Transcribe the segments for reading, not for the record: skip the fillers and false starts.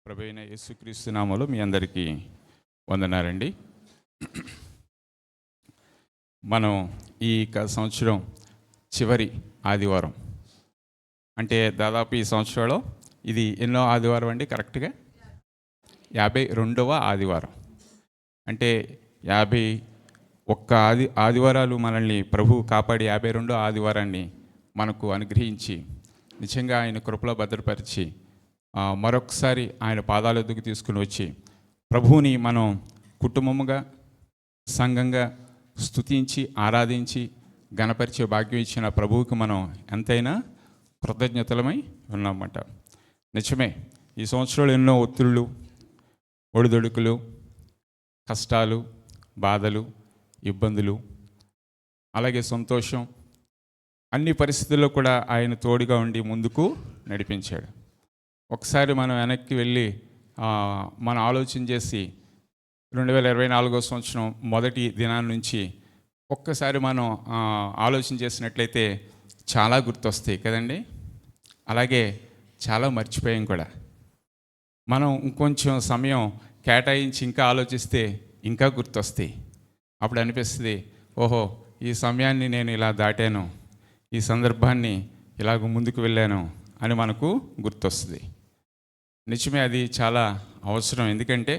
ప్రభువైన యేసుక్రీస్తు నామములో మీ అందరికీ వందనాలండి. మనం ఈ సంవత్సరం చివరి ఆదివారం, అంటే దాదాపు ఈ సంవత్సరంలో ఇది ఎన్నో ఆదివారం అండి? కరెక్ట్గా 52వ ఆదివారం. అంటే 51 ఆదివారాలు మనల్ని ప్రభు కాపాడి 52వ ఆదివారాన్ని మనకు అనుగ్రహించి నిజంగా ఆయన కృపలో భద్రపరిచి మరొకసారి ఆయన పాదాల ఎదుగు తీసుకుని వచ్చి ప్రభువుని మనం కుటుంబముగా సంఘంగా స్తుతించి ఆరాధించి ఘనపరిచే భాగ్యం ఇచ్చిన ప్రభువుకి మనం ఎంతైనా కృతజ్ఞతలమై ఉన్నామన్నమాట. నిజమే, ఈ సంవత్సరంలో ఎన్నో ఒత్తిళ్ళు, ఒడిదొడుకులు, కష్టాలు, బాధలు, ఇబ్బందులు, అలాగే సంతోషం, అన్ని పరిస్థితుల్లో కూడా ఆయన తోడుగా ఉండి ముందుకు నడిపించాడు. ఒకసారి మనం వెనక్కి వెళ్ళి మనం ఆలోచన చేసి 2024 సంవత్సరం మొదటి దినాల నుంచి ఒక్కసారి మనం ఆలోచన చేసినట్లయితే చాలా గుర్తొస్తాయి కదండి. అలాగే చాలా మర్చిపోయాం కూడా. మనం ఇంకొంచెం సమయం కేటాయించి ఇంకా ఆలోచిస్తే ఇంకా గుర్తొస్తాయి. అప్పుడు అనిపిస్తుంది, ఓహో ఈ సమయాన్ని నేను ఇలా దాటాను, ఈ సందర్భాన్ని ఇలాగ ముందుకు వెళ్ళాను అని మనకు గుర్తొస్తుంది. నిజమే, అది చాలా అవసరం. ఎందుకంటే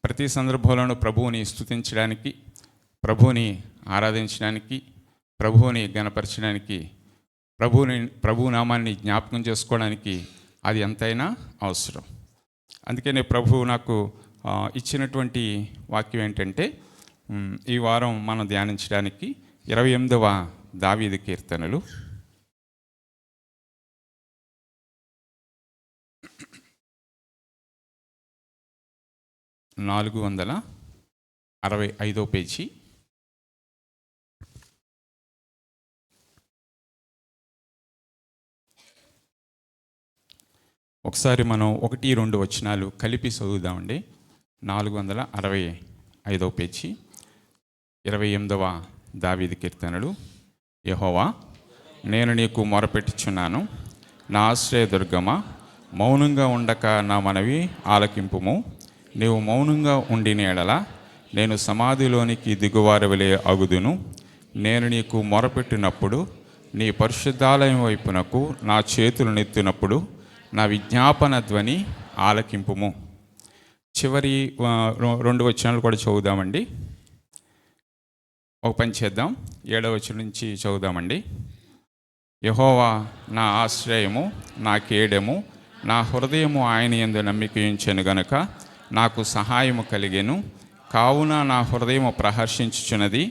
ప్రతి సందర్భంలోనూ ప్రభువుని స్తుతించడానికి, ప్రభువుని ఆరాధించడానికి, ప్రభువుని ఘనపరచడానికి, ప్రభు నామాన్ని జ్ఞాపకం చేసుకోవడానికి అది ఎంతైనా అవసరం. అందుకనే ప్రభువు నాకు ఇచ్చినటువంటి వాక్యం ఏంటంటే, ఈ వారం మనం ధ్యానించడానికి 28వ దావీదు కీర్తనలు 465వ పేజీ. ఒకసారి మనం 1-2 వచనాలు కలిపి చదువుదామండి. 465వ పేజీ 28వ దావీదు కీర్తనలు. యెహోవా, నేను నీకు మొరపెట్టుచున్నాను, నా ఆశ్రయదుర్గమా, మౌనంగా ఉండక నా మనవి ఆలకింపుము. నీవు మౌనంగా ఉండిన ఎడల నేను సమాధిలోనికి దిగువారవలే అగుదును. నేను నీకు మొరపెట్టినప్పుడు నీ పరిశుద్ధాలయం వైపునకు నా చేతులు నెత్తినప్పుడు నా విజ్ఞాపన ధ్వని ఆలకింపుము. చివరి 2 వచనాలు కూడా చదువుదామండి. ఒక పని చేద్దాం, 7వ వచనం నుంచి చదువుదామండి. యెహోవా నా ఆశ్రయము, నా కేడెము, నా హృదయము ఆయన యందు నమ్మిక ఉంచెను గనుక నాకు సహాయము కలిగెను. కావున నా హృదయము ప్రహర్షించుచున్నది,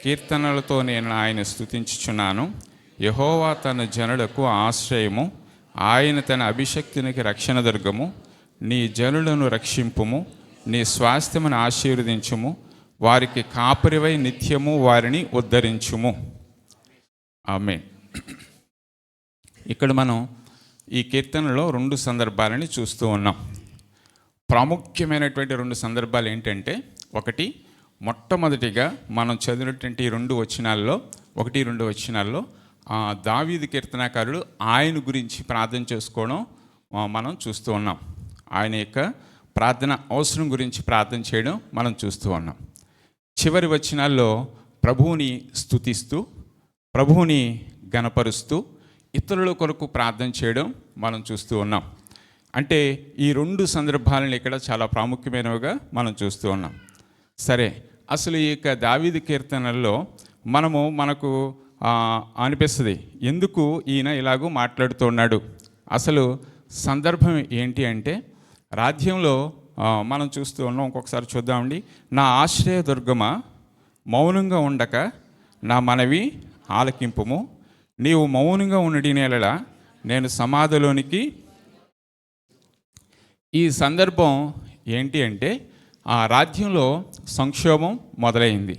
కీర్తనలతో నేను ఆయన స్తుతించుచున్నాను. యెహోవా తన జనులకు ఆశ్రయము, ఆయన తన అభిషక్తునికి రక్షణ దుర్గము. నీ జనులను రక్షింపుము, నీ స్వాస్థ్యమును ఆశీర్వదించుము, వారికి కాపరివై నిత్యము వారిని ఉద్ధరించుము. ఆమేన్. ఇక్కడ మనం ఈ కీర్తనలో 2 సందర్భాలని చూస్తూ ఉన్నాం. ప్రాముఖ్యమైనటువంటి 2 సందర్భాలు ఏంటంటే, ఒకటి, మొట్టమొదటిగా మనం చదివినటువంటి 2 వచనాల్లో 1-2 వచనాల్లో దావీదు కీర్తనాకారుడు ఆయన గురించి ప్రార్థన చేసుకోవడం మనం చూస్తూ ఉన్నాం. ఆయన యొక్క ప్రార్థన అవసరం గురించి ప్రార్థన చేయడం మనం చూస్తూ ఉన్నాం. చివరి వచనాల్లో ప్రభువుని స్తుతిస్తూ, ప్రభువుని ఘనపరుస్తూ, ఇతరుల కొరకు ప్రార్థన చేయడం మనం చూస్తూ ఉన్నాం. అంటే ఈ 2 సందర్భాలను ఇక్కడ చాలా ప్రాముఖ్యమైనవిగా మనం చూస్తూ ఉన్నాం. సరే, అసలు ఈ యొక్క దావీదు కీర్తనల్లో మనకు అనిపిస్తుంది, ఎందుకు ఈయన ఇలాగూ మాట్లాడుతూ ఉన్నాడు? అసలు సందర్భం ఏంటి అంటే, రాజ్యంలో మనం చూస్తూ ఉన్నాం. ఇంకొకసారి చూద్దామండి. నా ఆశ్రయదుర్గమా, మౌనంగా ఉండక నా మనవి ఆలకింపుము. నీవు మౌనంగా ఉండడినేలా నేను సమాధిలోనికి. ఈ సందర్భం ఏంటి అంటే, ఆ రాజ్యంలో సంక్షోభం మొదలైంది.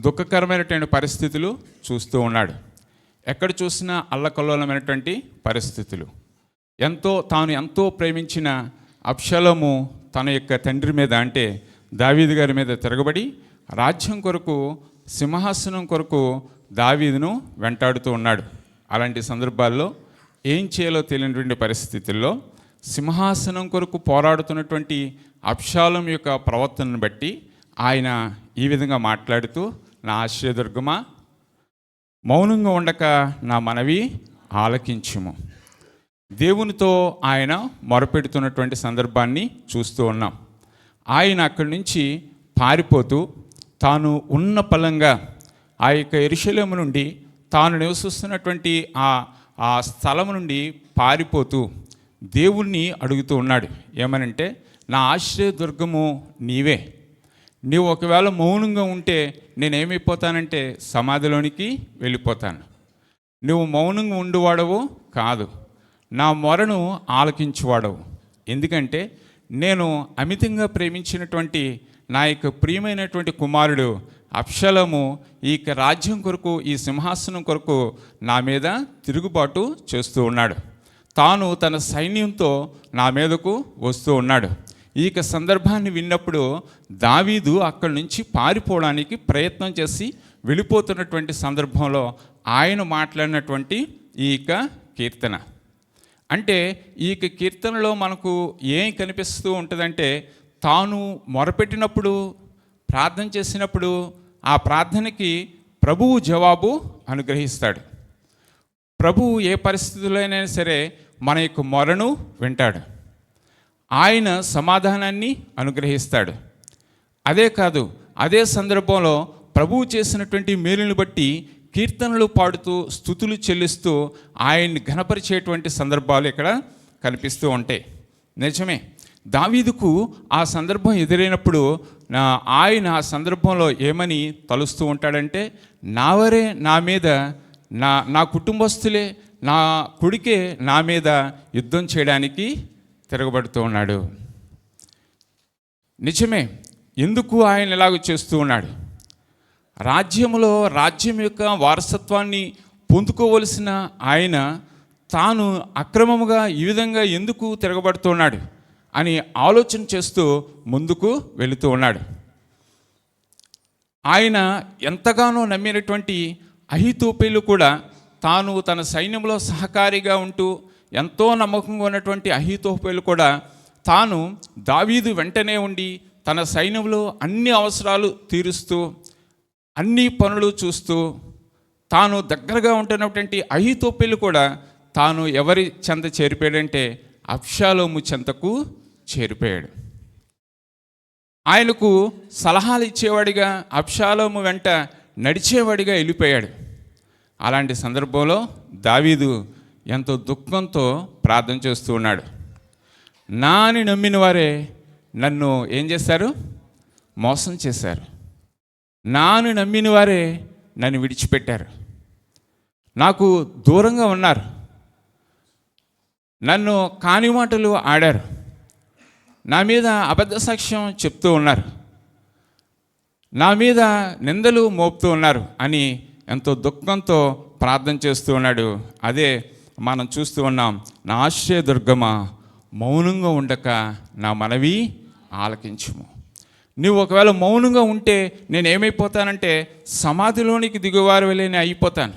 దుఃఖకరమైనటువంటి పరిస్థితులు చూస్తూ ఉన్నాడు. ఎక్కడ చూసినా అల్లకల్లోలమైనటువంటి పరిస్థితులు. తాను ఎంతో ప్రేమించిన అబ్షలోము తన యొక్క తండ్రి మీద, అంటే దావీదు గారి మీద తిరగబడి రాజ్యం కొరకు, సింహాసనం కొరకు దావీదును వెంటాడుతూ ఉన్నాడు. అలాంటి సందర్భాల్లో ఏం చేయాలో తెలియనటువంటి పరిస్థితుల్లో సింహాసనం కొరకు పోరాడుతున్నటువంటి అబ్షాలోము యొక్క ప్రవర్తనను బట్టి ఆయన ఈ విధంగా మాట్లాడుతూ, నా ఆశ్రయదుర్గమా, మౌనంగా ఉండక నా మనవి ఆలకించుము. దేవునితో ఆయన మొరపెడుతున్నటువంటి సందర్భాన్ని చూస్తూ ఉన్నాం. ఆయన అక్కడి నుంచి పారిపోతూ తాను ఉన్న పలంగా ఆ యొక్క యెరూషలేము నుండి తాను నివసిస్తున్నటువంటి ఆ స్థలం నుండి పారిపోతూ దేవుణ్ణి అడుగుతూ ఉన్నాడు. ఏమనంటే, నా ఆశ్రయదుర్గము నీవే. నీవు ఒకవేళ మౌనంగా ఉంటే నేనేమైపోతానంటే సమాధిలోనికి వెళ్ళిపోతాను. నువ్వు మౌనంగా ఉండువాడవు కాదు, నా మొరను ఆలకించువాడవు. ఎందుకంటే నేను అమితంగా ప్రేమించినటువంటి నా యొక్క ప్రియమైనటువంటి కుమారుడు అబ్షాలోము ఈ రాజ్యం కొరకు, ఈ సింహాసనం కొరకు నా మీద తిరుగుబాటు చేస్తూ ఉన్నాడు. తాను తన సైన్యంతో నా మీదకు వస్తూ ఉన్నాడు. ఈ సందర్భాన్ని విన్నప్పుడు దావీదు అక్కడి నుంచి పారిపోవడానికి ప్రయత్నం చేసి వెళ్ళిపోతున్నటువంటి సందర్భంలో ఆయన మాట్లాడినటువంటి ఈ కీర్తన. అంటే ఈ కీర్తనలో మనకు ఏం కనిపిస్తూ ఉంటుందంటే, తాను మొరపెట్టినప్పుడు, ప్రార్థన చేసినప్పుడు ఆ ప్రార్థనకి ప్రభువు జవాబు అనుగ్రహిస్తాడు. ప్రభువు ఏ పరిస్థితుల్లోనైనా సరే మన యొక్క మొరను వింటాడు. ఆయన సమాధానాన్ని అనుగ్రహిస్తాడు. అదే కాదు, అదే సందర్భంలో ప్రభువు చేసినటువంటి మేలును బట్టి కీర్తనలు పాడుతూ స్తుతులు చెల్లిస్తూ ఆయన్ని ఘనపరిచేటువంటి సందర్భాలు ఇక్కడ కనిపిస్తూ ఉంటాయి. నిజమే, దావీదుకు ఆ సందర్భం ఎదురైనప్పుడు ఆయన ఆ సందర్భంలో ఏమని తలుస్తూ ఉంటాడంటే, నావరే నా మీద, నా కుటుంబస్తులే, నా కొడుకే నా మీద యుద్ధం చేయడానికి తిరగబడుతూ ఉన్నాడు. నిజమే, ఎందుకు ఆయన ఇలాగ చేస్తూ ఉన్నాడు? రాజ్యం యొక్క వారసత్వాన్ని పొందుకోవలసిన ఆయన తాను అక్రమముగా ఈ విధంగా ఎందుకు తిరగబడుతున్నాడు అని ఆలోచన చేస్తూ ముందుకు వెళుతూ ఉన్నాడు. ఆయన ఎంతగానో నమ్మినటువంటి అహీతోపెలు కూడా, తాను తన సైన్యంలో సహకారిగా ఉంటూ ఎంతో నమ్మకంగా ఉన్నటువంటి అహీతోపెలు కూడా తాను దావీదు వెంటనే ఉండి తన సైన్యంలో అన్ని అవసరాలు తీరుస్తూ, అన్ని పనులు చూస్తూ, తాను దగ్గరగా ఉంటున్నటువంటి అహీతోపెలు కూడా తాను ఎవరి చెంత చేరిపోయాడంటే అబ్షాలోము చెంతకు చేరిపోయాడు. ఆయనకు సలహాలు ఇచ్చేవాడిగా, అబ్షాలోము వెంట నడిచేవాడిగా వెళ్ళిపోయాడు. అలాంటి సందర్భంలో దావీదు ఎంతో దుఃఖంతో ప్రార్థన చేస్తూ ఉన్నాడు. నాని నమ్మిన వారే నన్ను ఏం చేశారు? మోసం చేశారు. నాను నమ్మిన వారే నన్ను విడిచిపెట్టారు. నాకు దూరంగా ఉన్నారు. నన్ను కాని మాటలు ఆడారు. నా మీద అబద్ధ సాక్ష్యం చెప్తూ ఉన్నారు. నా మీద నిందలు మోపుతూ ఉన్నారు అని ఎంతో దుఃఖంతో ప్రార్థన చేస్తూ ఉన్నాడు. అదే మనం చూస్తూ ఉన్నాం. నా ఆశ్రయదుర్గమా, మౌనంగా ఉండక నా మనవి ఆలకించుము. నువ్వు ఒకవేళ మౌనంగా ఉంటే నేనేమైపోతానంటే సమాధిలోనికి దిగువారు వెళ్ళి అయిపోతాను.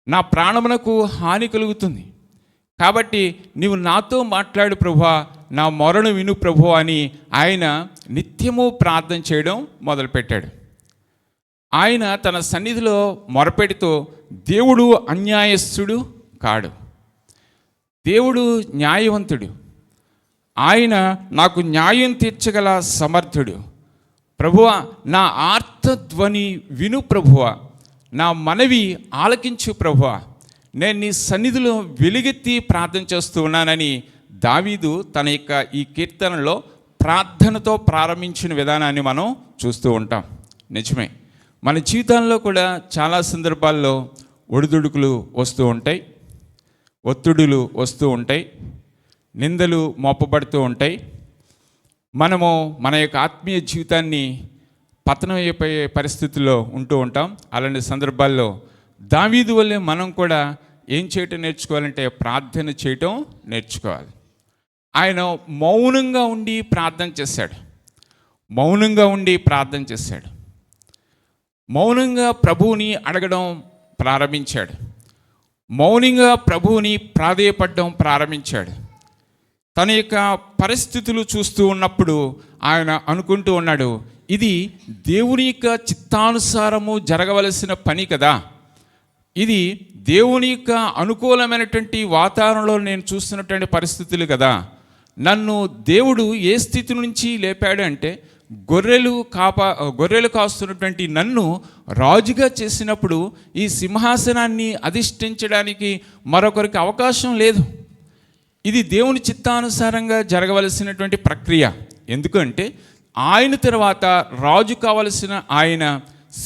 నా ప్రాణమునకు హాని కలుగుతుంది. కాబట్టి నీవు నాతో మాట్లాడు ప్రభువా, నా మొరను విను ప్రభువా అని ఆయన నిత్యము ప్రార్థన చేయడం మొదలుపెట్టాడు. ఆయన తన సన్నిధిలో మొరపెడుతూ, దేవుడు అన్యాయస్తుడు కాడు, దేవుడు న్యాయవంతుడు, ఆయన నాకు న్యాయం తీర్చగల సమర్థుడు. ప్రభువా, నా ఆర్తధ్వని విను ప్రభువా, నా మనవి ఆలకించు ప్రభువా, నేను నీ సన్నిధిలో వెలుగెత్తి ప్రార్థన చేస్తూ ఉన్నానని దావీదు తన యొక్క ఈ కీర్తనలో ప్రార్థనతో ప్రారంభించిన విధానాన్ని మనం చూస్తూ ఉంటాం. నిజమే, మన జీవితాల్లో కూడా చాలా సందర్భాల్లో ఒడిదుడుకులు వస్తూ ఉంటాయి, ఒత్తిడులు వస్తూ ఉంటాయి, నిందలు మోపబడుతూ ఉంటాయి. మనము మన యొక్క ఆత్మీయ జీవితాన్ని పతనం అయిపోయే పరిస్థితుల్లో ఉంటూ ఉంటాం. అలాంటి సందర్భాల్లో దావీదు వల్లే మనం కూడా ఏం చేయటం నేర్చుకోవాలంటే ప్రార్థన చేయటం నేర్చుకోవాలి. ఆయన మౌనంగా ఉండి ప్రార్థన చేశాడు. మౌనంగా ప్రభువుని అడగడం ప్రారంభించాడు. మౌనంగా ప్రభువుని ప్రాధేయపడడం ప్రారంభించాడు. తన యొక్క పరిస్థితులు చూస్తూ ఉన్నప్పుడు ఆయన అనుకుంటూ ఉన్నాడు, ఇది దేవుని యొక్క చిత్తానుసారము జరగవలసిన పని కదా, ఇది దేవుని యొక్క అనుకూలమైనటువంటి వాతావరణంలో నేను చూస్తున్నటువంటి పరిస్థితులు కదా. నన్ను దేవుడు ఏ స్థితి నుంచి లేపాడు అంటే, గొర్రెలు కాస్తున్నటువంటి నన్ను రాజుగా చేసినప్పుడు ఈ సింహాసనాన్ని అధిష్ఠించడానికి మరొకరికి అవకాశం లేదు. ఇది దేవుని చిత్తానుసారంగా జరగవలసినటువంటి ప్రక్రియ. ఎందుకంటే ఆయన తర్వాత రాజు కావలసిన ఆయన,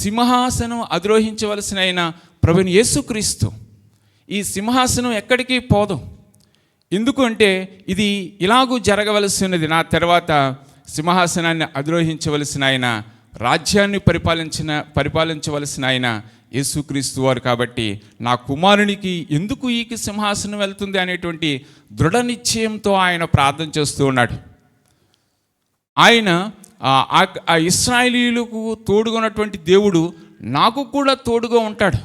సింహాసనం అధిరోహించవలసిన ఆయన ప్రభువైన యేసుక్రీస్తు. ఈ సింహాసనం ఎక్కడికి పోదు. ఎందుకంటే ఇది ఇలాగూ జరగవలసినది. నా తర్వాత సింహాసనాన్ని అధిరోహించవలసిన ఆయన, రాజ్యాన్ని పరిపాలించవలసిన ఆయన యేసుక్రీస్తు వారు. కాబట్టి నా కుమారునికి ఎందుకు ఈ సింహాసనం వెళ్తుంది అనేటువంటి దృఢ నిశ్చయంతో ఆయన ప్రార్థన చేస్తూ ఉన్నాడు. ఆయన ఆ ఇశ్రాయేలీయులకు తోడుగున్నటువంటి దేవుడు నాకు కూడా తోడుగా ఉంటాడు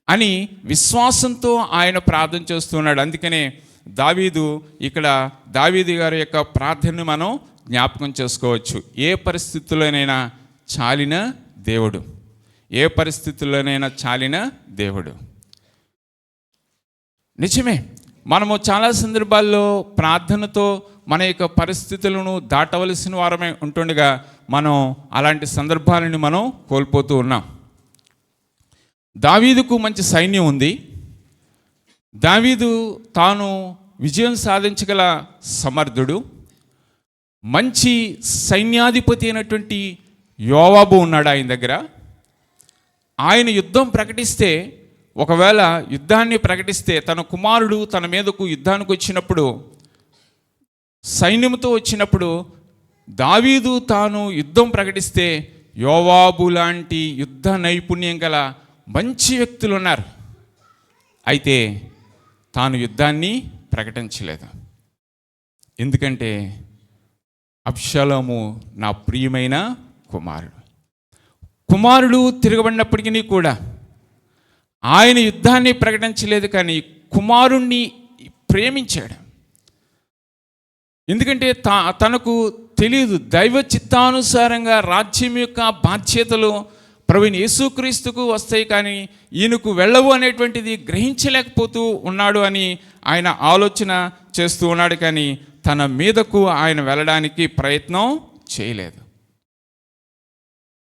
అని విశ్వాసంతో ఆయన ప్రార్థన చేస్తున్నాడు. అందుకనే దావీదు గారి యొక్క ప్రార్థనను మనం జ్ఞాపకం చేసుకోవచ్చు. ఏ పరిస్థితుల్లోనైనా చాలిన దేవుడు, ఏ పరిస్థితుల్లోనైనా చాలిన దేవుడు. నిజమే, మనము చాలా సందర్భాల్లో ప్రార్థనతో మన యొక్క పరిస్థితులను దాటవలసిన వారమే ఉంటుండగా మనం అలాంటి సందర్భాలను మనం కోల్పోతూ ఉన్నాం. దావీదుకు మంచి సైన్యం ఉంది. దావీదు తాను విజయం సాధించగల సమర్థుడు. మంచి సైన్యాధిపతి అయినటువంటి యోవాబు ఉన్నాడు ఆయన దగ్గర. ఆయన యుద్ధం ప్రకటిస్తే, ఒకవేళ యుద్ధాన్ని ప్రకటిస్తే, తన కుమారుడు తన మీదకు యుద్ధానికి వచ్చినప్పుడు, సైన్యంతో వచ్చినప్పుడు దావీదు తాను యుద్ధం ప్రకటిస్తే యోవాబు లాంటి యుద్ధ నైపుణ్యం గల మంచి వ్యక్తులు ఉన్నారు. అయితే తాను యుద్ధాన్ని ప్రకటించలేదు. ఎందుకంటే అబ్షాలోము నా ప్రియమైన కుమారుడు తిరగబడినప్పటికీ కూడా ఆయన యుద్ధాన్ని ప్రకటించలేదు, కానీ కుమారుణ్ణి ప్రేమించాడు. ఎందుకంటే తనకు తెలియదు, దైవ చిత్తానుసారంగా రాజ్యం యొక్క బాధ్యతలు ప్రభువైన యేసుక్రీస్తుకు వస్తాయి, కానీ ఈయనకు వెళ్ళవు అనేటువంటిది గ్రహించలేకపోతూ ఉన్నాడు అని ఆయన ఆలోచన చేస్తూ ఉన్నాడు. కానీ తన మీదకు ఆయన వెళ్ళడానికి ప్రయత్నం చేయలేదు.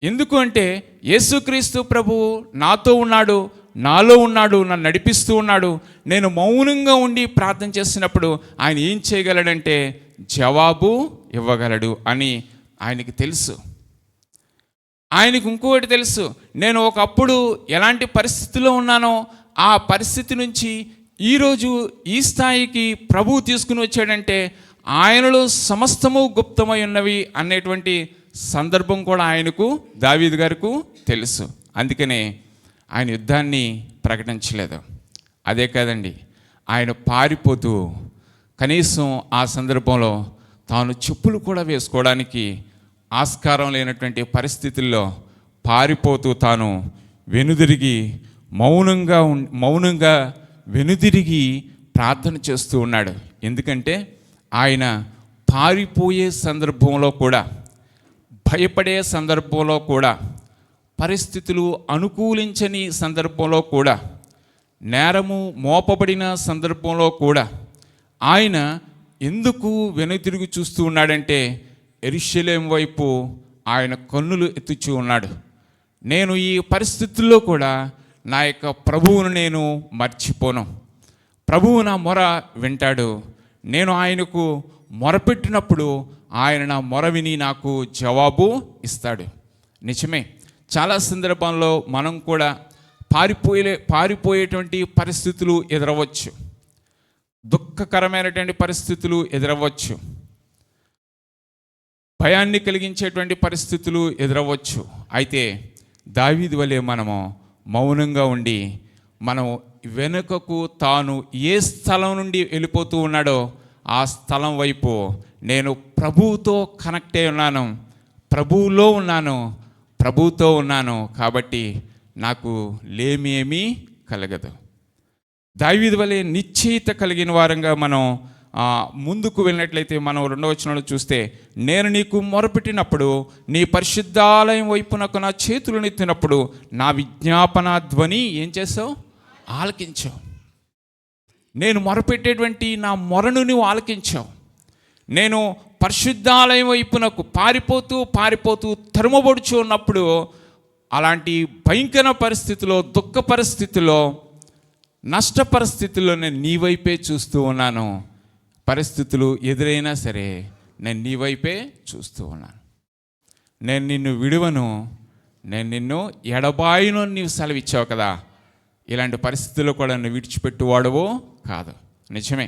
ఎందుకు అంటే యేసుక్రీస్తు ప్రభువు నాతో ఉన్నాడు, నాలో ఉన్నాడు, నన్ను నడిపిస్తూ ఉన్నాడు. నేను మౌనంగా ఉండి ప్రార్థన చేసినప్పుడు ఆయన ఏం చేయగలడంటే జవాబు ఇవ్వగలడు అని ఆయనకి తెలుసు. ఆయనకు ఇంకొకటి తెలుసు, నేను ఒకప్పుడు ఎలాంటి పరిస్థితిలో ఉన్నానో ఆ పరిస్థితి నుంచి ఈరోజు ఈ స్థాయికి ప్రభువు తీసుకుని వచ్చాడంటే ఆయనలో సమస్తము గుప్తమై ఉన్నవి అనేటువంటి సందర్భం కూడా ఆయనకు, దావీదు గారికి తెలుసు. అందుకనే ఆయన యుద్ధాన్ని ప్రకటించలేదు. అదే కాదండి, ఆయన పారిపోతూ కనీసం ఆ సందర్భంలో తాను చెప్పులు కూడా వేసుకోవడానికి ఆస్కారం లేనటువంటి పరిస్థితుల్లో పారిపోతూ తాను వెనుదిరిగి మౌనంగా వెనుదిరిగి ప్రార్థన చేస్తూ ఉన్నాడు. ఎందుకంటే ఆయన పారిపోయే సందర్భంలో కూడా, భయపడే సందర్భంలో కూడా, పరిస్థితులు అనుకూలించని సందర్భంలో కూడా, నేరము మోపబడిన సందర్భంలో కూడా ఆయన ఎందుకు వెనుతిరిగి చూస్తూ ఉన్నాడంటే యెరూషలేము వైపు ఆయన కన్నులు ఎత్తుచూ ఉన్నాడు. నేను ఈ పరిస్థితుల్లో కూడా నా యొక్క ప్రభువును నేను మర్చిపోను. ప్రభువు నా మొర వింటాడు. నేను ఆయనకు మొరపెట్టినప్పుడు ఆయన నా మొర విని నాకు జవాబు ఇస్తాడు. నిజమే, చాలా సందర్భాల్లో మనం కూడా పారిపోయేటువంటి పరిస్థితులు ఎదురవచ్చు, దుఃఖకరమైనటువంటి పరిస్థితులు ఎదురవచ్చు, భయాన్ని కలిగించేటువంటి పరిస్థితులు ఎదురవచ్చు. అయితే దావీదు వలె మనము మౌనంగా ఉండి, మనం వెనుకకు తాను ఏ స్థలం నుండి వెళ్ళిపోతూ ఉన్నాడో ఆ స్థలం వైపు నేను ప్రభువుతో కనెక్ట్ అయి ఉన్నాను, ప్రభువుతో ఉన్నాను కాబట్టి నాకు లేమి ఏమీ కలగదు. దావీదు వలె నిశ్చయిత కలిగిన వారంగా మనం ముందుకు వెళ్ళినట్లయితే మనం 2వ వచనంలో చూస్తే, నేను నీకు మొరపెట్టినప్పుడు నీ పరిశుద్ధాలయం వైపునకు నా చేతులు నెత్తినప్పుడు నా విజ్ఞాపన ధ్వని ఏం చేసావు? ఆలకించావు. నేను మొరపెట్టేటువంటి నా మొరను నువ్వు ఆలకించావు. నేను పరిశుద్ధాలయం వైపునకు పారిపోతూ తరుమబడుచు ఉన్నప్పుడు, అలాంటి భయంకర పరిస్థితిలో, దుఃఖ పరిస్థితిలో, నష్ట పరిస్థితుల్లో నేను నీ వైపే చూస్తూ ఉన్నాను. పరిస్థితులు ఎదురైనా సరే నేను నీ వైపే చూస్తూ ఉన్నాను. నేను నిన్ను విడువను, నేను నిన్ను ఎడబాయును నీవు సెలవిచ్చావు కదా. ఇలాంటి పరిస్థితుల్లో కూడా నన్ను విడిచిపెట్టువాడవో కాదు. నిజమే,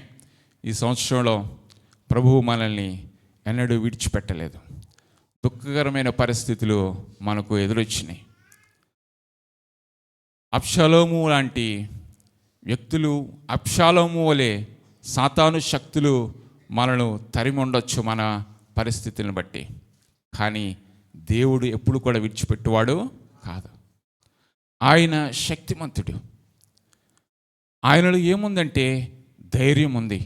ఈ సంవత్సరంలో ప్రభువు మనల్ని ఎన్నడూ విడిచిపెట్టలేదు. దుఃఖకరమైన పరిస్థితులు మనకు ఎదురొచ్చినాయి. అబ్షాలోము లాంటి వ్యక్తులు, అబ్షాలోము వలె సాతాను శక్తులు మనను తరిమి ఉండొచ్చు మన పరిస్థితులను బట్టి. కానీ దేవుడు ఎప్పుడు కూడా విడిచిపెట్టువాడు కాదు. ఆయన శక్తిమంతుడు. ఆయనలో ఏముందంటే ధైర్యం ఉంది.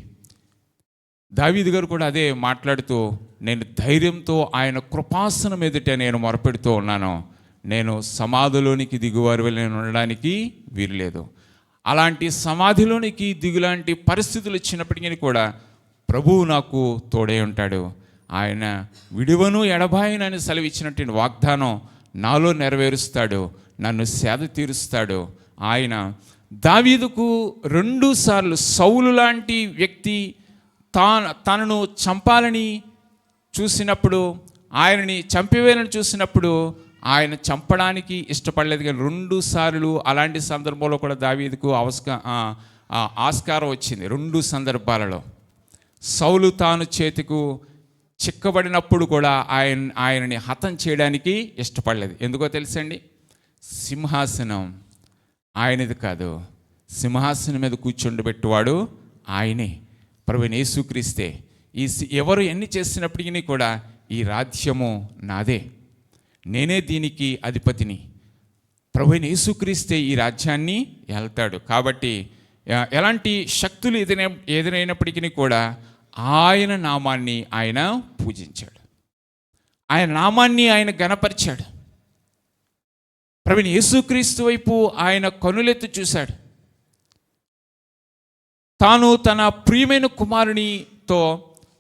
దావీదు గారు కూడా అదే మాట్లాడుతూ, నేను ధైర్యంతో ఆయన కృపాసనం ఎదుట నేను మొరపెడుతూ ఉన్నాను. నేను సమాధిలోనికి దిగువారి వలె ఉండడానికి వీలులేదు. అలాంటి సమాధిలోనికి దిగులాంటి పరిస్థితులు వచ్చినప్పటికీ కూడా ప్రభువు నాకు తోడే ఉంటాడు. ఆయన విడువను ఎడబాయనని సెలవిచ్చినటువంటి వాగ్దానం నాలో నెరవేరుస్తాడు, నన్ను సేద తీరుస్తాడు. ఆయన దావీదుకు 2 సార్లు సౌలు లాంటి వ్యక్తి తనను చంపాలని చూసినప్పుడు, ఆయనని చంపివేయాలని చూసినప్పుడు ఆయన చంపడానికి ఇష్టపడలేదు. కానీ 2 సార్లు అలాంటి సందర్భంలో కూడా దావీదుకు ఆస్కారం వచ్చింది. 2 సందర్భాలలో సౌలు తాను చేతికు చిక్కబడినప్పుడు కూడా ఆయనని హతం చేయడానికి ఇష్టపడలేదు. ఎందుకో తెలుసండి? సింహాసనం ఆయనది కాదు, సింహాసనం మీద కూర్చుండబెట్టువాడు ఆయనే, ప్రభువైన యేసుక్రీస్తే. ఎవరు ఎన్ని చేసినప్పటికీ కూడా ఈ రాజ్యము నాదే, నేనే దీనికి అధిపతిని. ప్రభువైన యేసుక్రీస్తే ఈ రాజ్యాన్ని వెళ్తాడు. కాబట్టి ఎలాంటి శక్తులు ఎదురైనప్పటికీ కూడా ఆయన నామాన్ని ఆయన పూజించాడు, ఆయన నామాన్ని ఆయన ఘనపరిచాడు. ప్రభువైన యేసుక్రీస్తు వైపు ఆయన కనులెత్తి చూశాడు. తాను తన ప్రియమైన కుమారునితో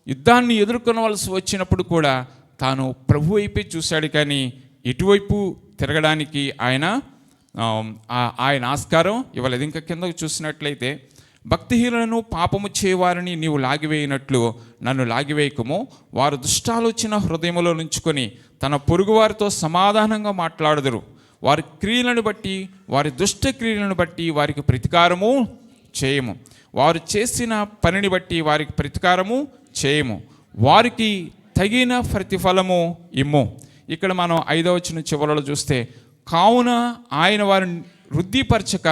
యుద్ధాన్ని ఎదుర్కొనవలసి వచ్చినప్పుడు కూడా తాను ప్రభు వైపే చూశాడు. కానీ ఇటువైపు తిరగడానికి ఆయన ఆస్కారం ఇవ్వలేదు. ఇంకా కిందకు చూసినట్లయితే, భక్తిహీనులను పాపము చేయవారిని నీవు లాగివేయినట్లు నన్ను లాగివేయకము. వారు దుష్టాలోచన హృదయంలో నుంచుకొని తన పొరుగువారితో సమాధానంగా మాట్లాడదురు. వారి క్రియలను బట్టి, వారి దుష్ట క్రియలను బట్టి వారికి ప్రతీకారము చేయము. వారు చేసిన పనిని బట్టి వారికి ప్రతీకారము చేయము. వారికి తగిన ప్రతిఫలము ఇమ్ము. ఇక్కడ మనం 5వ వచనం చివరలో చూస్తే, కావున ఆయన వారిని వృద్ధిపరచక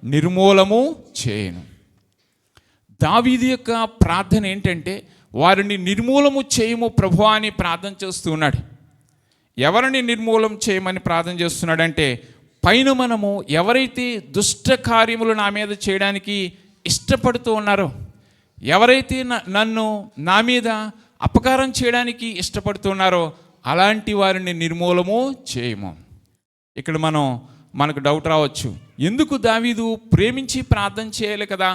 నిర్మూలము చేయను. దావీదు యొక్క ప్రార్థన ఏంటంటే, వారిని నిర్మూలము చేయము ప్రభువా అని ప్రార్థన చేస్తూ ఉన్నాడు. ఎవరిని నిర్మూలం చేయమని ప్రార్థన చేస్తున్నాడంటే, పైన మనము ఎవరైతే దుష్ట కార్యములు నా మీద చేయడానికి ఇష్టపడుతూ ఉన్నారో, ఎవరైతే నా మీద అపకారం చేయడానికి ఇష్టపడుతున్నారో అలాంటి వారిని నిర్మూలము చేయము. ఇక్కడ మనకు డౌట్ రావచ్చు, ఎందుకు దావీదు ప్రేమించి ప్రార్థన చేయాలి కదా,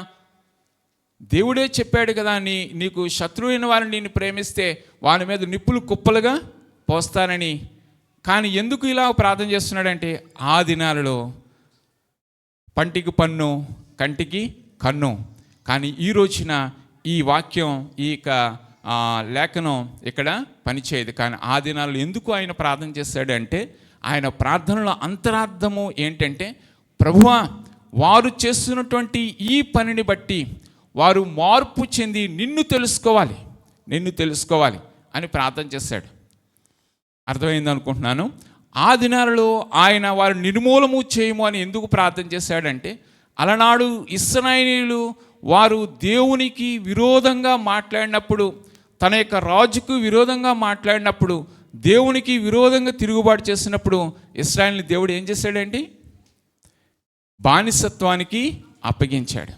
దేవుడే చెప్పాడు కదా, నీకు శత్రువైన వారిని నేను ప్రేమిస్తే వారి మీద నిప్పులు కుప్పలుగా పోస్తానని. కానీ ఎందుకు ఇలా ప్రార్థన చేస్తున్నాడంటే, ఆ దినాలలో పంటికి పన్ను కంటికి కన్ను. కానీ ఈ రోజున ఈ వాక్యం, ఈ లేఖనం ఇక్కడ పనిచేయదు. కానీ ఆ దినాల్లో ఎందుకు ఆయన ప్రార్థన చేశాడు అంటే, ఆయన ప్రార్థనలో అంతరార్థము ఏంటంటే, ప్రభువా వారు చేస్తున్నటువంటి ఈ పనిని బట్టి వారు మార్పు చెంది నిన్ను తెలుసుకోవాలి అని ప్రార్థన చేశాడు. అర్థమైంది అనుకుంటున్నాను. ఆ దినాలలో ఆయన వారు నిర్మూలము చేయము అని ఎందుకు ప్రార్థన చేశాడంటే, అలనాడు ఇశ్రాయేలీయులు వారు దేవునికి విరోధంగా మాట్లాడినప్పుడు, తన యొక్క రాజుకు విరోధంగా మాట్లాడినప్పుడు, దేవునికి విరోధంగా తిరుగుబాటు చేసినప్పుడు ఇశ్రాయేలుని దేవుడు ఏం చేశాడండి? బానిసత్వానికి అప్పగించాడు.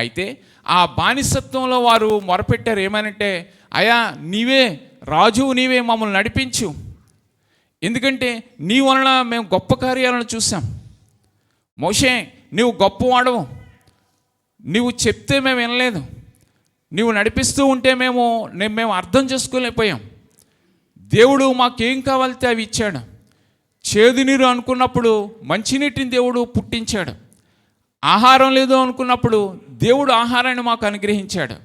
అయితే ఆ బానిసత్వంలో వారు మొరపెట్టారు ఏమనంటే, అయా నీవే రాజువు, నీవే మమ్మల్ని నడిపించు, ఎందుకంటే నీ వలన మేము గొప్ప కార్యాలను చూసాం. మోషే నువ్వు గొప్పవాడవు, నువ్వు చెప్తే మేము వినలేదు, నువ్వు నడిపిస్తూ ఉంటే మేము అర్థం చేసుకోలేకపోయాం. దేవుడు మాకేం కావాలితే అవి ఇచ్చాడు. చేదు నీరు అనుకున్నప్పుడు మంచినీటిని దేవుడు పుట్టించాడు. ఆహారం లేదు అనుకున్నప్పుడు దేవుడు ఆహారాన్ని మాకు అనుగ్రహించాడు.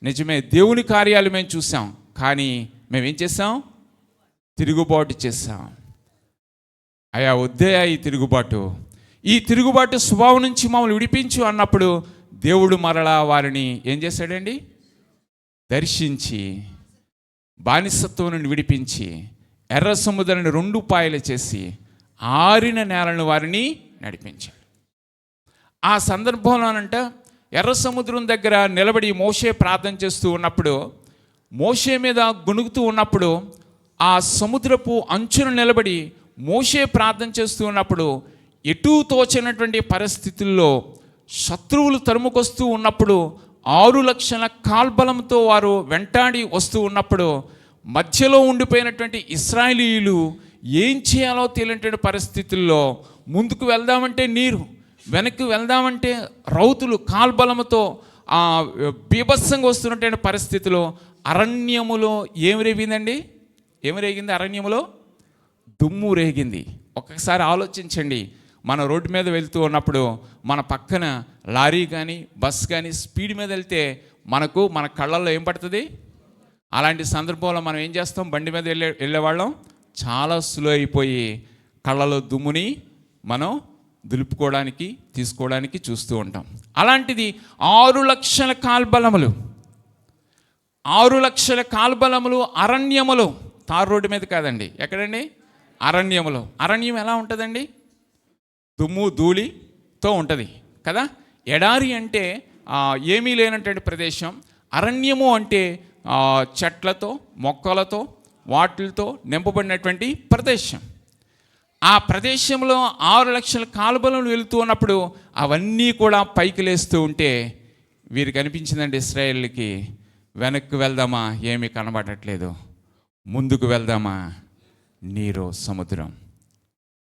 నిజమే, దేవుని కార్యాలు మేము చూసాం, కానీ మేమేం చేసాం? తిరుగుబాటు చేసాం. అయా వద్దయా ఈ తిరుగుబాటు స్వభావం నుంచి మమ్మల్ని విడిపించు అన్నప్పుడు దేవుడు మరలా వారిని ఏం చేశాడండి? దర్శించి బానిసత్వం నుండి విడిపించి ఎర్ర సముద్రాన్ని 2 పాయలు చేసి ఆరిన నేలను వారిని నడిపించాడు. ఆ సందర్భంలోనంట ఎర్ర సముద్రం దగ్గర నిలబడి మోషే ప్రార్థన చేస్తూ ఉన్నప్పుడు, మోషే మీద గుణుగుతూ ఉన్నప్పుడు, ఆ సముద్రపు అంచున నిలబడి మోషే ప్రార్థన చేస్తూ ఉన్నప్పుడు, ఎటూ తోచినటువంటి పరిస్థితుల్లో శత్రువులు తరుముకొస్తూ ఉన్నప్పుడు, 6 లక్షల కాల్బలంతో వారు వెంటాడి వస్తూ ఉన్నప్పుడు, మధ్యలో ఉండిపోయినటువంటి ఇశ్రాయేలీయులు ఏం చేయాలో తెలియని పరిస్థితుల్లో ముందుకు వెళ్దామంటే నీరు, వెనక్కి వెళ్దామంటే రౌతులు కాల్బలముతో బీభత్సంగా వస్తున్నటువంటి పరిస్థితిలో అరణ్యములో ఏమి రేగిందండి? ఏమి రేగింది? అరణ్యములో దుమ్ము రేగింది. ఒక్కసారి ఆలోచించండి, మన రోడ్డు మీద వెళ్తూ ఉన్నప్పుడు మన పక్కన లారీ కానీ బస్ కానీ స్పీడ్ మీద వెళ్తే మన కళ్ళల్లో ఏం పడుతుంది? అలాంటి సందర్భంలో మనం ఏం చేస్తాం? బండి మీద వెళ్ళేవాళ్ళం చాలా స్లో అయిపోయి కళ్ళలో దుమ్ముని మనం దులుపుకోవడానికి తీసుకోవడానికి చూస్తూ ఉంటాం. అలాంటిది 6 లక్షల కాల్బలములు, 6 లక్షల కాల్బలములు అరణ్యములు, తారు రోడ్డు మీద కాదండి, ఎక్కడండి? అరణ్యములో. అరణ్యం ఎలా ఉంటుందండి? దుమ్ము ధూళితో ఉంటుంది కదా. ఎడారి అంటే ఏమీ లేనటువంటి ప్రదేశం. అరణ్యము అంటే చెట్లతో మొక్కలతో వాటితో నింపబడినటువంటి ప్రదేశం. ఆ ప్రదేశంలో 6 లక్షల కాల్బలం వెళుతూ ఉన్నప్పుడు అవన్నీ కూడా పైకి లేస్తూ ఉంటే వీరికి అనిపించిందండి ఇశ్రాయేలుకి, వెనక్కి వెళ్దామా? ఏమీ కనబడట్లేదు. ముందుకు వెళ్దామా? నీరు, సముద్రం.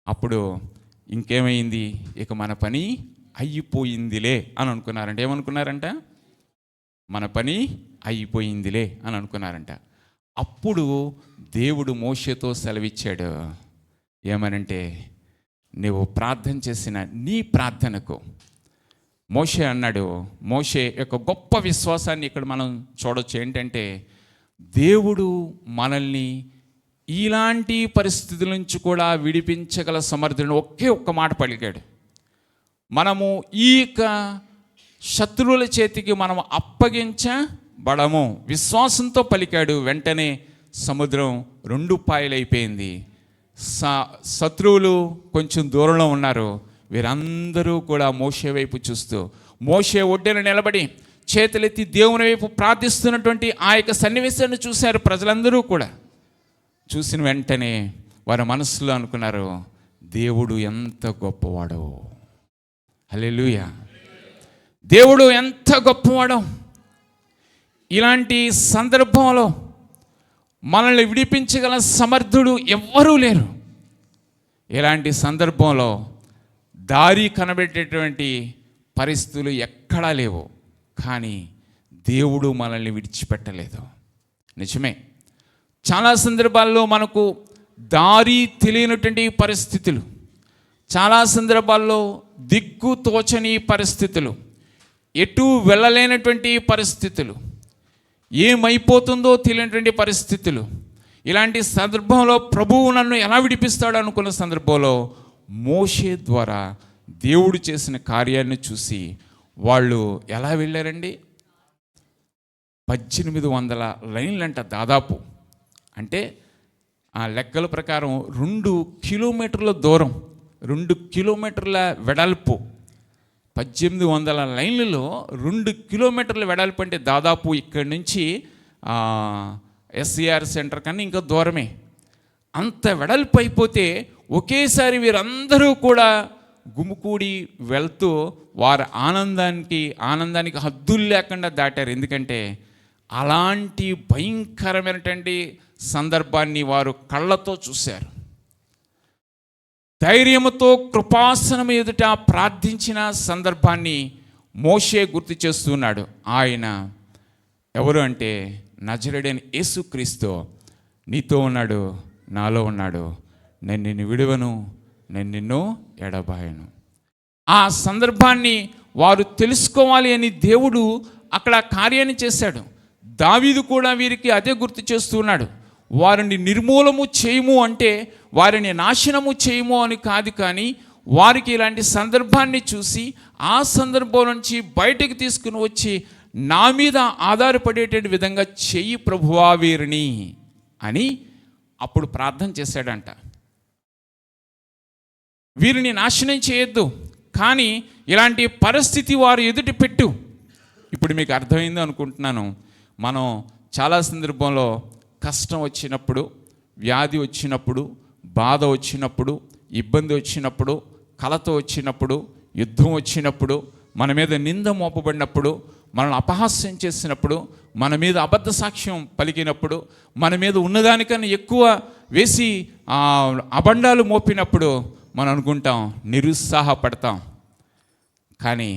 అప్పుడు ఇంకేమైంది? ఇక మన పని అయిపోయిందిలే అని అనుకున్నారంట. ఏమనుకున్నారంట? మన పని అయిపోయిందిలే అని అనుకున్నారంట. అప్పుడు దేవుడు మోషేతో సెలవిచ్చాడు. ఏమనంటే, నువ్వు ప్రార్థన చేసిన నీ ప్రార్థనకు మోషే అన్నాడు. మోషే యొక్క గొప్ప విశ్వాసాన్ని ఇక్కడ మనం చూడొచ్చు. ఏంటంటే, దేవుడు మనల్ని ఇలాంటి పరిస్థితుల నుంచి కూడా విడిపించగల సమర్థులను ఒక్క మాట పలికాడు. మనము ఈ శత్రువుల చేతికి మనం అప్పగించబడము. విశ్వాసంతో పలికాడు. వెంటనే సముద్రం 2 పాయలైపోయింది. శత్రువులు కొంచెం దూరంలో ఉన్నారు. వీరందరూ కూడా మోషే వైపు చూస్తూ, మోషే ఒడ్డున నిలబడి చేతులెత్తి దేవుని వైపు ప్రార్థిస్తున్నటువంటి ఆ యొక్క సన్నివేశాన్ని చూశారు ప్రజలందరూ కూడా. చూసిన వెంటనే వారి మనసులో అనుకున్నారు, దేవుడు ఎంత గొప్పవాడో. హల్లెలూయా! దేవుడు ఎంత గొప్పవాడో. ఇలాంటి సందర్భంలో మనల్ని విడిపించగల సమర్థుడు ఎవ్వరూ లేరు. ఇలాంటి సందర్భంలో దారి కనబెట్టేటువంటి పరిస్థితులు ఎక్కడా లేవు, కానీ దేవుడు మనల్ని విడిచిపెట్టలేదు. నిజమే, చాలా సందర్భాల్లో మనకు దారి తెలియనటువంటి పరిస్థితులు, చాలా సందర్భాల్లో దిక్కు తోచని పరిస్థితులు, ఎటు వెళ్ళలేనటువంటి పరిస్థితులు, ఏమైపోతుందో తెలియనటువంటి పరిస్థితులు. ఇలాంటి సందర్భంలో ప్రభువు నన్ను ఎలా విడిపిస్తాడు అనుకున్న సందర్భంలో మోషే ద్వారా దేవుడు చేసిన కార్యాన్ని చూసి వాళ్ళు ఎలా వెళ్ళారండి? 1800 లైన్లంట దాదాపు. అంటే ఆ లెక్కల ప్రకారం 2 కిలోమీటర్ల దూరం, 2 కిలోమీటర్ల వెడల్పు, 1800 లైన్లలో 2 కిలోమీటర్ల వెడల్పు అంటే దాదాపు ఇక్కడి నుంచి ఎస్సీఆర్ సెంటర్ కన్నా ఇంకా దూరమే. అంత వెడల్పు అయిపోతే ఒకేసారి వీరందరూ కూడా గుమికూడి వెళ్తూ వారు ఆనందానికి హద్దులు లేకుండా దాటారు. ఎందుకంటే అలాంటి భయంకరమైనటువంటి సందర్భాన్ని వారు కళ్ళతో చూశారు. ధైర్యముతో కృపాసనం ఎదుట ప్రార్థించిన సందర్భాన్ని మోషే గుర్తు చేస్తున్నాడు. ఆయన ఎవరు అంటే నజరేయుడైన యేసుక్రీస్తు. నీతో ఉన్నాడు, నాలో ఉన్నాడు, నేను నిన్ను విడువను, నేను నిన్ను ఎడబాయను. ఆ సందర్భాన్ని వారు తెలుసుకోవాలి అని దేవుడు అక్కడ కార్యాన్ని చేశాడు. దావీదు కూడా వీరికి అదే గుర్తు చేస్తున్నాడు. వారిని నిర్మూలము చేయము అంటే వారిని నాశనము చేయము అని కాదు, కానీ వారికి ఇలాంటి సందర్భాన్ని చూసి ఆ సందర్భం నుంచి బయటకు తీసుకుని వచ్చి నా మీద ఆధారపడేటువంటి విధంగా చెయ్యి ప్రభువా వీరిని అని అప్పుడు ప్రార్థన చేశాడంట. వీరిని నాశనం చేయొద్దు, కానీ ఇలాంటి పరిస్థితి వారు ఎదుటి పెట్టు. ఇప్పుడు మీకు అర్థమైంది అనుకుంటున్నాను. మనం చాలా సందర్భంలో కష్టం వచ్చినప్పుడు, వ్యాధి వచ్చినప్పుడు, బాధ వచ్చినప్పుడు, ఇబ్బంది వచ్చినప్పుడు, కలత వచ్చినప్పుడు, యుద్ధం వచ్చినప్పుడు, మన మీద నింద మోపబడినప్పుడు, మనల్ని అపహాస్యం చేసినప్పుడు, మన మీద అబద్ధ సాక్ష్యం పలికినప్పుడు, మన మీద ఉన్నదానికన్నా ఎక్కువ వేసి అబండాలు మోపినప్పుడు మనం అనుకుంటాం, నిరుత్సాహపడతాం. కానీ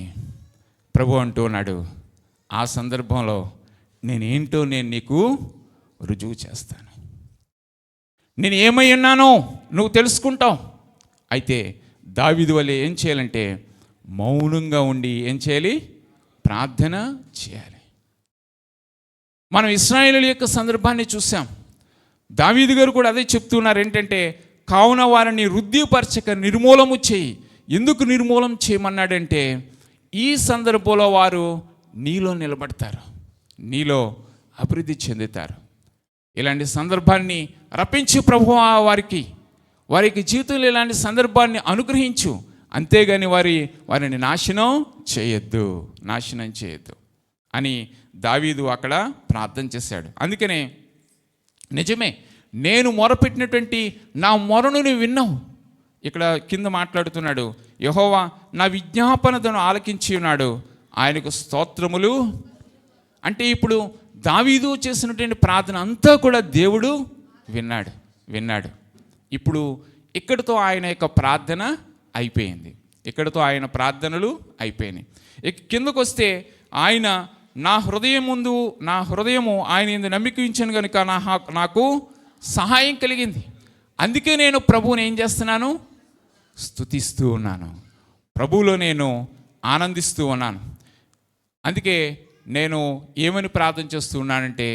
ప్రభు అంటూ ఉన్నాడు, ఆ సందర్భంలో నేనేంటో నేను నీకు రుజువు చేస్తాను. నేను ఏమై ఉన్నానో నువ్వు తెలుసుకుంటావు. అయితే దావీదు వలె ఏం చేయాలంటే మౌనంగా ఉండి ఏం చేయాలి? ప్రార్థన చేయాలి. మనం ఇశ్రాయేలు యొక్క సందర్భాన్ని చూసాం. దావీదు గారు కూడా అదే చెప్తున్నారు. ఏంటంటే కావున వారిని వృద్ధిపరచక నిర్మూలము చేయి. ఎందుకు నిర్మూలం చేయమన్నాడంటే ఈ సందర్భంలో వారు నీలో నిలబడతారు, నీలో అభివృద్ధి చెందుతారు. ఇలాంటి సందర్భాన్ని రప్పించి ప్రభువా వారికి జీవితంలో ఇలాంటి సందర్భాన్ని అనుగ్రహించు. అంతేగాని వారిని నాశనం చేయొద్దు అని దావీదు అక్కడ ప్రార్థన చేశాడు. అందుకనే నిజమే, నేను మొరపెట్టినటువంటి నా మొరను నువ్వు విన్నావు. ఇక్కడ కింద మాట్లాడుతున్నాడు, యెహోవా నా విజ్ఞాపనను ఆలకించి ఉన్నాడు, ఆయనకు స్తోత్రములు. అంటే ఇప్పుడు దావీదు చేసినటువంటి ప్రార్థన అంతా కూడా దేవుడు విన్నాడు. ఇప్పుడు ఇక్కడితో ఆయన యొక్క ప్రార్థన అయిపోయింది. ఇక్కడితో ఆయన ప్రార్థనలు అయిపోయినాయి. కిందకు వస్తే ఆయన నా హృదయము ఆయన యందు నమ్మిక ఉంచాను కనుక నాకు సహాయం కలిగింది. అందుకే నేను ప్రభువుని ఏం చేస్తున్నాను? స్తుతిస్తూ ఉన్నాను. ప్రభువులో నేను ఆనందిస్తూ ఉన్నాను. అందుకే నేను ఏమని ప్రార్థన చేస్తూ ఉన్నానంటే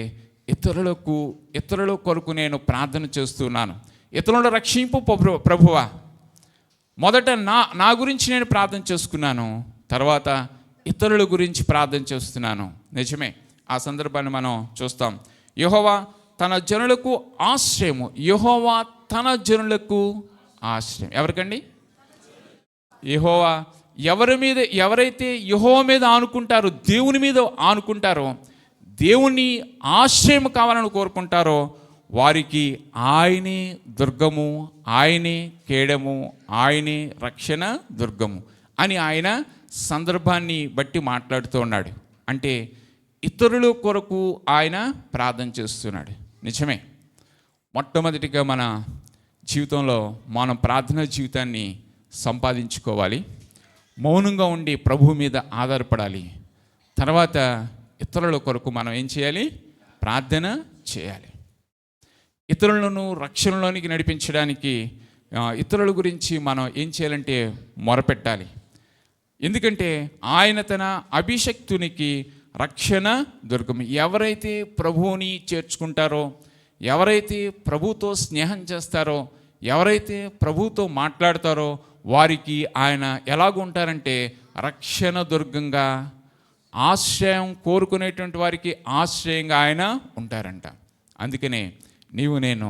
ఇతరుల కొరకు నేను ప్రార్థన చేస్తున్నాను. ఇతరులను రక్షింపు ప్రభువా. మొదట నా గురించి నేను ప్రార్థన చేసుకున్నాను, తర్వాత ఇతరుల గురించి ప్రార్థన చేస్తున్నాను. నిజమే, ఆ సందర్భాన్ని మనం చూస్తాం. యెహోవా తన జనులకు ఆశ్రయము. యెహోవా తన జనులకు ఆశ్రయం. ఎవరికండి? యెహోవా ఎవరైతే యెహోవా మీద ఆనుకుంటారో, దేవుని మీద ఆనుకుంటారో, దేవుని ఆశ్రయం కావాలని కోరుకుంటారో వారికి ఆయనే దుర్గము, ఆయనే కేడము, ఆయనే రక్షణ దుర్గము అని ఆయన సందర్భాన్ని బట్టి మాట్లాడుతూ ఉన్నాడు. అంటే ఇతరుల కొరకు ఆయన ప్రార్థన చేస్తున్నాడు. నిజమే, మొట్టమొదటిగా మన జీవితంలో మనం ప్రార్థనా జీవితాన్ని సంపాదించుకోవాలి. మౌనంగా ఉండి ప్రభువు మీద ఆధారపడాలి. తర్వాత ఇతరుల కొరకు మనం ఏం చేయాలి? ప్రార్థన చేయాలి. ఇతరులను రక్షణలోనికి నడిపించడానికి ఇతరుల గురించి మనం ఏం చేయాలంటే మొరపెట్టాలి. ఎందుకంటే ఆయన తన అభిషక్తునికి రక్షణ దుర్గం. ఎవరైతే ప్రభువుని చేర్చుకుంటారో, ఎవరైతే ప్రభువుతో స్నేహం చేస్తారో, ఎవరైతే ప్రభువుతో మాట్లాడతారో వారికి ఆయన ఎలాగుంటారంటే రక్షణ దుర్గంగా, ఆశ్రయం కోరుకునేటువంటి వారికి ఆశ్రయంగా ఆయన ఉంటారంట. అందుకనే నేను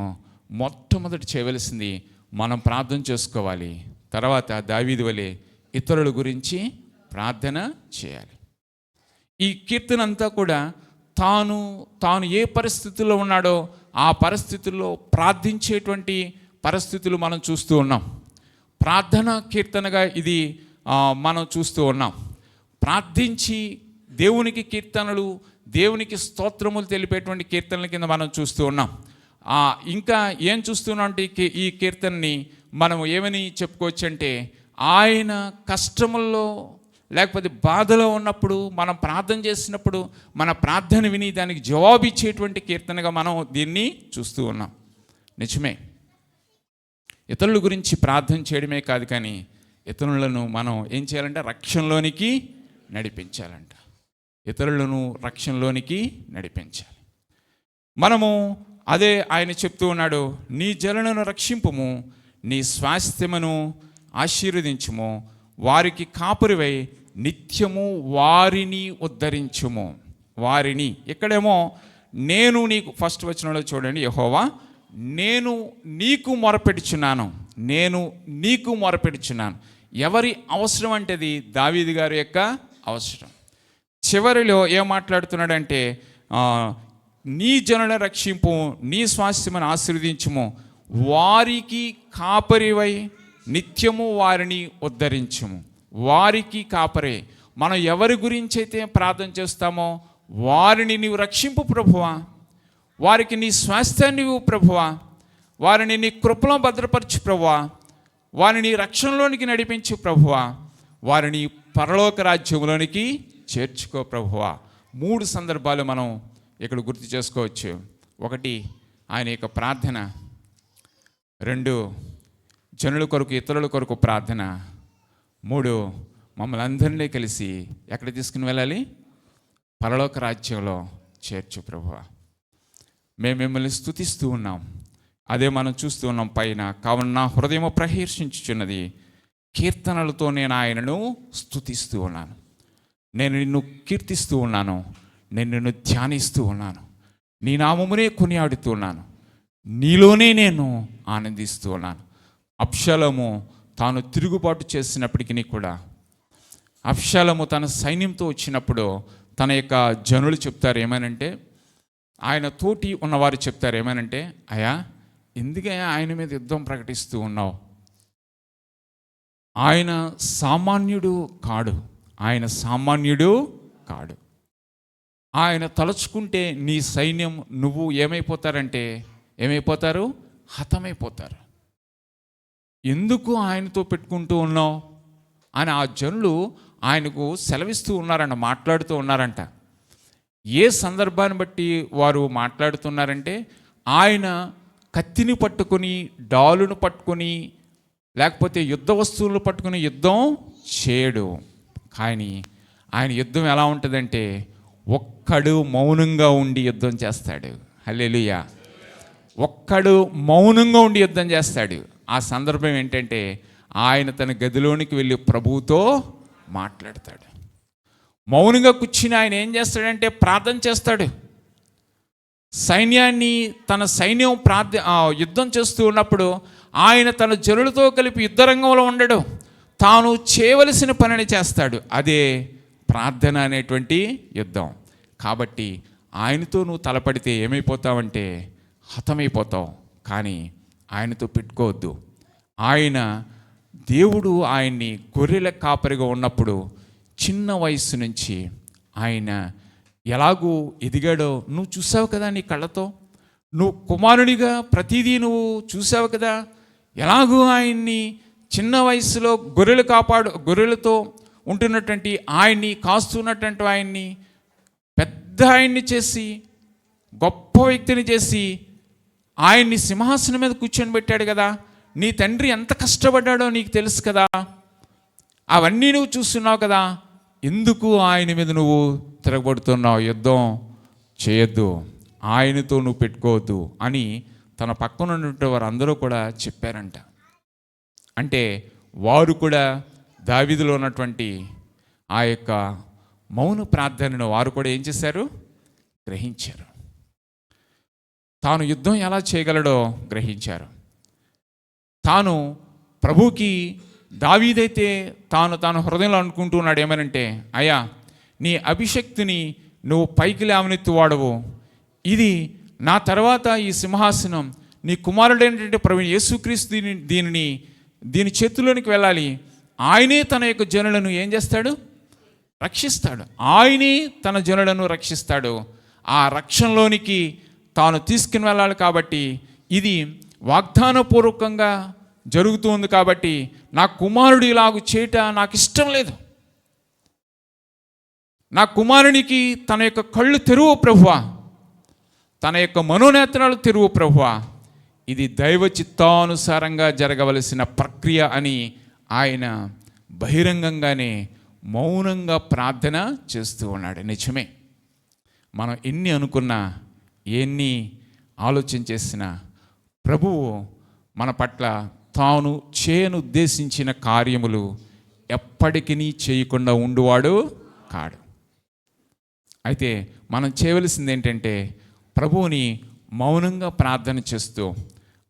మొట్టమొదటి చేయవలసింది మనం ప్రార్థన చేసుకోవాలి. తర్వాత దావీదు వలె ఇతరుల గురించి ప్రార్థన చేయాలి. ఈ కీర్తన అంతా కూడా తాను ఏ పరిస్థితుల్లో ఉన్నాడో ఆ పరిస్థితుల్లో ప్రార్థించేటువంటి పరిస్థితులు మనం చూస్తూ ఉన్నాం. ప్రార్థన కీర్తనగా ఇది మనం చూస్తూ ఉన్నాం. ప్రార్థించి దేవునికి కీర్తనలు, దేవునికి స్తోత్రములు తెలిపేటువంటి కీర్తనల కింద మనం చూస్తూ ఉన్నాం. ఇంకా ఏం చూస్తున్నాం అంటే ఈ కీర్తనని మనం ఏమని చెప్పుకోవచ్చు అంటే, ఆయన కష్టముల్లో లేకపోతే బాధలో ఉన్నప్పుడు మనం ప్రార్థన చేసినప్పుడు మన ప్రార్థన విని దానికి జవాబు ఇచ్చేటువంటి కీర్తనగా మనం దీన్ని చూస్తూ ఉన్నాం. నిజమే, ఇతరుల గురించి ప్రార్థన చేయడమే కాదు, కానీ ఇతరులను మనం ఏం చేయాలంటే రక్షణలోనికి నడిపించాలంట. ఇతరులను రక్షణలోనికి నడిపించాలి. మనము అదే ఆయన చెప్తూ ఉన్నాడు, నీ జనులను రక్షింపుము, నీ స్వాస్థ్యమును ఆశీర్వదించుము, వారికి కాపురివై నిత్యము వారిని ఉద్ధరించుము. వారిని ఇక్కడేమో నేను నీకు, ఫస్ట్ వచనంలో చూడండి, యెహోవా నేను నీకు మొరపెడుచున్నాను, నేను నీకు మొరపెడుచున్నాను. ఎవరి అవసరం అంటే అది దావీదు గారి యొక్క అవసరం. చివరిలో ఏం మాట్లాడుతున్నాడంటే, నీ జనుల రక్షింపు, నీ స్వాస్థ్యమును ఆశీర్వదించుము, వారికి కాపరివై నిత్యము వారిని ఉద్ధరించుము. వారికి కాపరే, మనం ఎవరి గురించి అయితే ప్రార్థన చేస్తామో వారిని నీవు రక్షింపు ప్రభువా, వారికి నీ స్వాస్థ్యాన్ని ఇవ్వు ప్రభువా, వారిని నీ కృపలో భద్రపరచు ప్రభువా, వారిని రక్షణలోనికి నడిపించు ప్రభువా, వారిని పరలోక రాజ్యంలోనికి చేర్చుకో ప్రభువా. 3 సందర్భాలు మనం ఇక్కడ గుర్తు చేసుకోవచ్చు. 1 ఆయన యొక్క ప్రార్థన, 2 జనుల కొరకు ఇతరుల కొరకు ప్రార్థన, 3 మమ్మల్ని అందరినీ కలిసి ఎక్కడ తీసుకుని వెళ్ళాలి, పరలోక రాజ్యంలో చేర్చు ప్రభువా. మేము మిమ్మల్ని స్తుతిస్తూ ఉన్నాం, అదే మనం చూస్తూ ఉన్నాం పైన. కావున నా హృదయము ప్రహర్షించుచున్నది, కీర్తనలతో నేను ఆయనను స్తుతిస్తూ ఉన్నాను. నేను నిన్ను కీర్తిస్తూ ఉన్నాను, నేను నిన్ను ధ్యానిస్తూ ఉన్నాను, నీ నామమునే కొనియాడుతూ ఉన్నాను, నీలోనే నేను ఆనందిస్తూ ఉన్నాను. అబ్షాలోము తాను తిరుగుబాటు చేసినప్పటికీ కూడా, అబ్షాలోము తన సైన్యంతో వచ్చినప్పుడు తన యొక్క జనులు చెప్తారు ఏమనంటే, ఆయన తోటి ఉన్నవారు చెప్తారు ఏమనంటే, అయ్యా ఎందుకయ్యా ఆయన మీద యుద్ధం ప్రకటిస్తూ ఉన్నావు? ఆయన సామాన్యుడు కాడు, ఆయన సామాన్యుడు కాడు. ఆయన తలుచుకుంటే నీ సైన్యం, నువ్వు ఏమైపోతారంటే ఏమైపోతారు, హతమైపోతారు. ఎందుకు ఆయనతో పెట్టుకుంటూ ఉన్నావు అని ఆ జనులు ఆయనకు సెలవిస్తూ ఉన్నారంట, మాట్లాడుతూ ఉన్నారంట. ఏ సందర్భాన్ని బట్టి వారు మాట్లాడుతున్నారంటే, ఆయన కత్తిని పట్టుకొని, డాలును పట్టుకొని, లేకపోతే యుద్ధ వస్తువులను పట్టుకుని యుద్ధం చేయడు. కానీ ఆయన యుద్ధం ఎలా ఉంటుందంటే, ఒక్కడు మౌనంగా ఉండి యుద్ధం చేస్తాడు. హల్లెలూయా. ఒక్కడు మౌనంగా ఉండి యుద్ధం చేస్తాడు. ఆ సందర్భం ఏంటంటే, ఆయన తన గదిలోనికి వెళ్ళి ప్రభువుతో మాట్లాడతాడు. మౌనంగా కూర్చుని ఆయన ఏం చేస్తాడంటే ప్రార్థన చేస్తాడు. సైన్యాన్ని, తన సైన్యం యుద్ధం చేస్తూ ఉన్నప్పుడు ఆయన తన జనులతో కలిపి యుద్ధరంగంలో ఉండడు, తాను చేయవలసిన పనిని చేస్తాడు. అదే ప్రార్థన అనేటువంటి యుద్ధం. కాబట్టి ఆయనతో నువ్వు తలపడితే ఏమైపోతావంటే హతమైపోతావు. కానీ ఆయనతో పెట్టుకోవద్దు. ఆయన దేవుడు ఆయన్ని గొర్రెల కాపరిగా ఉన్నప్పుడు చిన్న వయసు నుంచి ఆయన ఎలాగూ ఎదిగాడో నువ్వు చూసావు కదా, నీ కళ్ళతో నువ్వు కుమారుడిగా ప్రతిదీ నువ్వు చూసావు కదా. ఎలాగూ ఆయన్ని చిన్న వయసులో గొర్రెలతో ఉంటున్నటువంటి ఆయన్ని, కాస్తున్నటువంటి ఆయన్ని పెద్ద ఆయన్ని చేసి, గొప్ప వ్యక్తిని చేసి ఆయన్ని సింహాసనం మీద కూర్చొని పెట్టాడు కదా. నీ తండ్రి ఎంత కష్టపడ్డాడో నీకు తెలుసు కదా, అవన్నీ నువ్వు చూస్తున్నావు కదా. ఎందుకు ఆయన మీద నువ్వు తిరగబడుతున్నావు? యుద్ధం చేయొద్దు, ఆయనతో నువ్వు పెట్టుకోవద్దు అని తన పక్కన ఉన్నటువంటి వారు అందరూ కూడా చెప్పారంట. అంటే వారు కూడా దావీదులో ఉన్నటువంటి ఆ యొక్క మౌన ప్రార్థనను వారు కూడా ఏం చేశారు? గ్రహించారు. తాను యుద్ధం ఎలా చేయగలడో గ్రహించారు. తాను ప్రభువుకి, దావీదైతే తాను హృదయంలో అనుకుంటూ ఉన్నాడు ఏమనంటే, అయ్యా నీ అభిషక్తిని నువ్వు పైకి లేవనెత్తు వాడవు, ఇది నా తర్వాత ఈ సింహాసనం నీ కుమారుడైనటువంటి ప్రభువు యేసుక్రీస్తు దీనిని దీని చేతిలోనికి వెళ్ళాలి. ఆయనే తన యొక్క జనులను ఏం చేస్తాడు? రక్షిస్తాడు. ఆయనే తన జనులను రక్షిస్తాడు. ఆ రక్షణలోనికి తాను తీసుకుని వెళ్ళాలి. కాబట్టి ఇది వాగ్దానపూర్వకంగా జరుగుతుంది. కాబట్టి నా కుమారుడు ఇలాగ చేయట నాకు ఇష్టం లేదు. నా కుమారునికి తన యొక్క కళ్ళు తెరువు ప్రభువా, తన యొక్క మనోనేత్రాలు తెరువు ప్రభువా. ఇది దైవ చిత్తానుసారంగా జరగవలసిన ప్రక్రియ అని ఆయన బహిరంగంగానే మౌనంగా ప్రార్థన చేస్తూ ఉన్నాడు. నిజమే, మనం ఎన్ని అనుకున్నా, ఎన్ని ఆలోచన చేసినా ప్రభువు మన పట్ల తాను చేయనుద్దేశించిన కార్యములు ఎప్పటికీ చేయకుండా ఉండువాడు కాడు. అయితే మనం చేయవలసింది ఏంటంటే ప్రభువుని మౌనంగా ప్రార్థన చేస్తూ,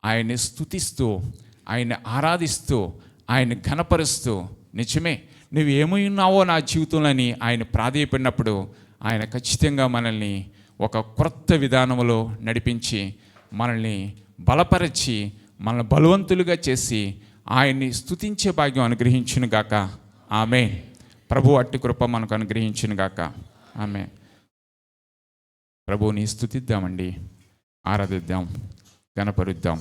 ఆయన్ని స్తుతిస్తూ, ఆయన్ని ఆరాధిస్తూ, ఆయన్ని ఘనపరుస్తూ, నిజమే నువ్వు ఏమై ఉన్నావో నా జీవితంలో అని ఆయన ప్రాధేయపడినప్పుడు ఆయన ఖచ్చితంగా మనల్ని ఒక క్రొత్త విధానంలో నడిపించి, మనల్ని బలపరిచి, మనల్ని బలవంతులుగా చేసి ఆయన్ని స్తుతించే భాగ్యం అనుగ్రహించును గాక. ఆమేన్. ప్రభు అట్టి కృప మనకు అనుగ్రహించును గాక. ఆమేన్. ప్రభువుని స్తుతిద్దామండి, ఆరాధిద్దాం, ఘనపరుద్దాం.